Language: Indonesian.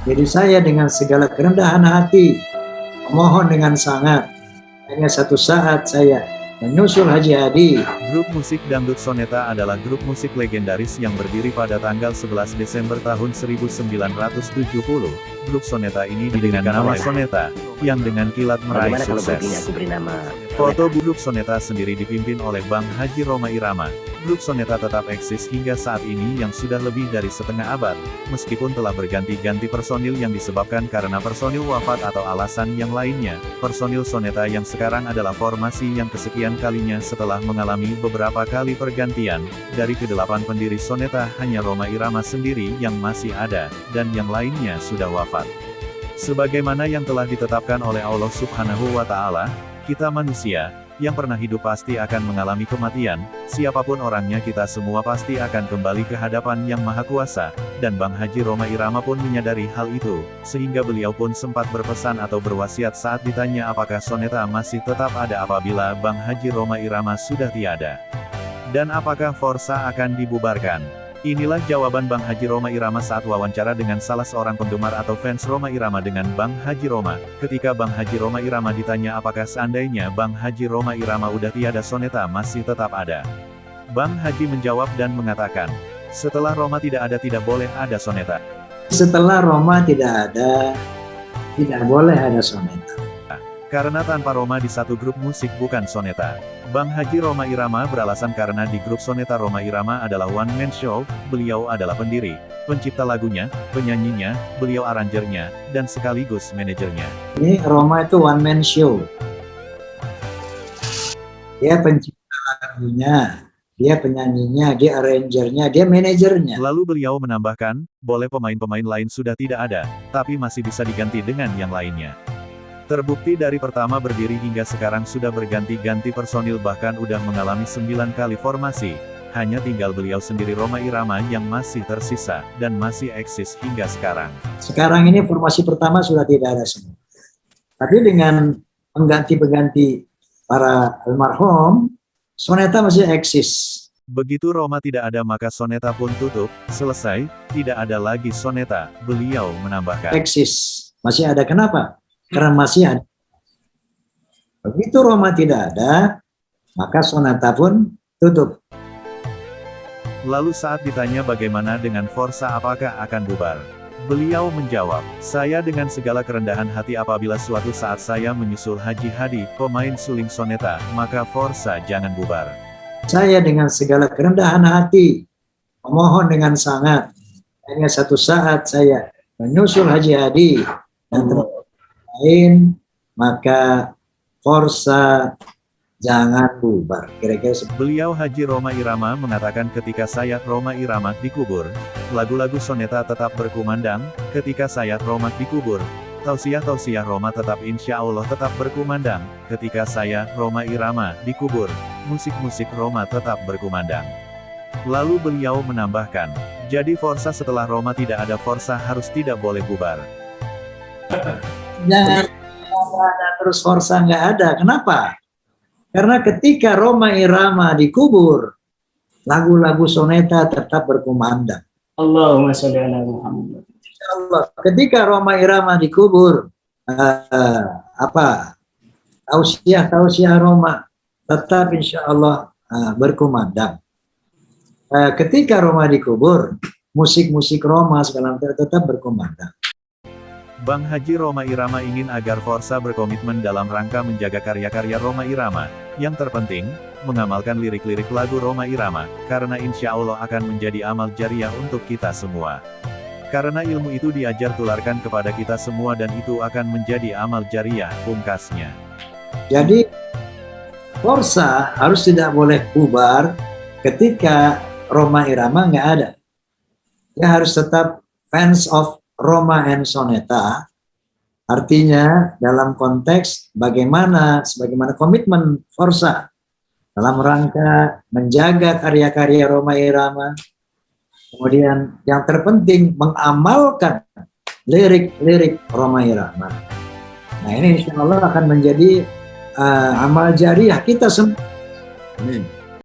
Jadi saya dengan segala kerendahan hati memohon dengan sangat, hanya satu saat saya menyusul Haji Hadi. Grup musik dangdut Soneta adalah grup musik legendaris yang berdiri pada tanggal 11 Desember tahun 1970. Grup Soneta ini didirikan nama Soneta, yang dengan kilat meraih sukses. Foto grup Soneta sendiri dipimpin oleh Bang Haji Rhoma Irama. Grup Soneta tetap eksis hingga saat ini yang sudah lebih dari setengah abad, meskipun telah berganti-ganti personil yang disebabkan karena personil wafat atau alasan yang lainnya. Personil Soneta yang sekarang adalah formasi yang kesekian kalinya setelah mengalami beberapa kali pergantian. Dari ke-8 pendiri Soneta hanya Rhoma Irama sendiri yang masih ada, dan yang lainnya sudah wafat. Sebagaimana yang telah ditetapkan oleh Allah Subhanahu wa Ta'ala, kita manusia yang pernah hidup pasti akan mengalami kematian. Siapapun orangnya, kita semua pasti akan kembali ke hadapan Yang Maha Kuasa, dan Bang Haji Rhoma Irama pun menyadari hal itu, sehingga beliau pun sempat berpesan atau berwasiat saat ditanya apakah Soneta masih tetap ada apabila Bang Haji Rhoma Irama sudah tiada, dan apakah Forsa akan dibubarkan. Inilah jawaban Bang Haji Rhoma Irama saat wawancara dengan salah seorang penggemar atau fans Rhoma Irama dengan Bang Haji Rhoma. Ketika Bang Haji Rhoma Irama ditanya apakah seandainya Bang Haji Rhoma Irama udah tiada Soneta masih tetap ada. Bang Haji menjawab dan mengatakan, setelah Rhoma tidak ada tidak boleh ada Soneta. Setelah Rhoma tidak ada, tidak boleh ada Soneta. Karena tanpa Rhoma di satu grup musik bukan Soneta. Bang Haji Rhoma Irama beralasan karena di grup Soneta Rhoma Irama adalah one man show, beliau adalah pendiri, pencipta lagunya, penyanyinya, beliau aranjernya, dan sekaligus manajernya. Ini Rhoma itu one man show. Dia pencipta lagunya, dia penyanyinya, dia aranjernya, dia manajernya. Lalu beliau menambahkan, boleh pemain-pemain lain sudah tidak ada, tapi masih bisa diganti dengan yang lainnya. Terbukti dari pertama berdiri hingga sekarang sudah berganti-ganti personil, bahkan udah mengalami 9 kali formasi. Hanya tinggal beliau sendiri Rhoma Irama yang masih tersisa, dan masih eksis hingga sekarang. Sekarang ini formasi pertama sudah tidak ada semua. Tapi dengan pengganti-pengganti para almarhum, Soneta masih eksis. Begitu Rhoma tidak ada maka Soneta pun tutup, selesai, tidak ada lagi Soneta, beliau menambahkan. Eksis, masih ada, kenapa? Karena masih ada. Begitu Rhoma tidak ada, maka Soneta pun tutup. Lalu saat ditanya bagaimana dengan Forsa apakah akan bubar, beliau menjawab, saya dengan segala kerendahan hati apabila suatu saat saya menyusul Haji Hadi, pemain suling Soneta, maka Forsa jangan bubar. Saya dengan segala kerendahan hati memohon dengan sangat, hanya satu saat saya menyusul Haji Hadi dan teman lain, maka Forsa jangan bubar. Kira-kira beliau Haji Rhoma Irama mengatakan ketika saya Rhoma Irama dikubur, lagu-lagu Soneta tetap berkumandang. Ketika saya Rhoma dikubur, tausiah-tausiah Rhoma tetap insya Allah tetap berkumandang. Ketika saya Rhoma Irama dikubur, musik-musik Rhoma tetap berkumandang. Lalu beliau menambahkan, jadi Forsa setelah Rhoma tidak ada, Forsa harus tidak boleh bubar. Jangan ada terus Forsa nggak ada. Kenapa? Karena ketika Rhoma Irama dikubur, lagu-lagu Soneta tetap berkumandang. Allahumma sholli ala Muhammad. Insyaallah, ketika Rhoma Irama dikubur, tausiah Rhoma tetap insya Allah berkumandang. Ketika Rhoma dikubur, musik-musik Rhoma segala macam tetap berkumandang. Bang Haji Rhoma Irama ingin agar Forsa berkomitmen dalam rangka menjaga karya-karya Rhoma Irama. Yang terpenting, mengamalkan lirik-lirik lagu Rhoma Irama, karena insya Allah akan menjadi amal jariah untuk kita semua. Karena ilmu itu diajar tularkan kepada kita semua dan itu akan menjadi amal jariah, pungkasnya. Jadi, Forsa harus tidak boleh bubar ketika Rhoma Irama nggak ada. Dia harus tetap fans of Rhoma and Soneta, artinya dalam konteks sebagaimana komitmen Forsa dalam rangka menjaga karya-karya Rhoma Irama, kemudian yang terpenting mengamalkan lirik-lirik Rhoma Irama. Nah ini insya Allah akan menjadi amal jariah kita semua. Amin.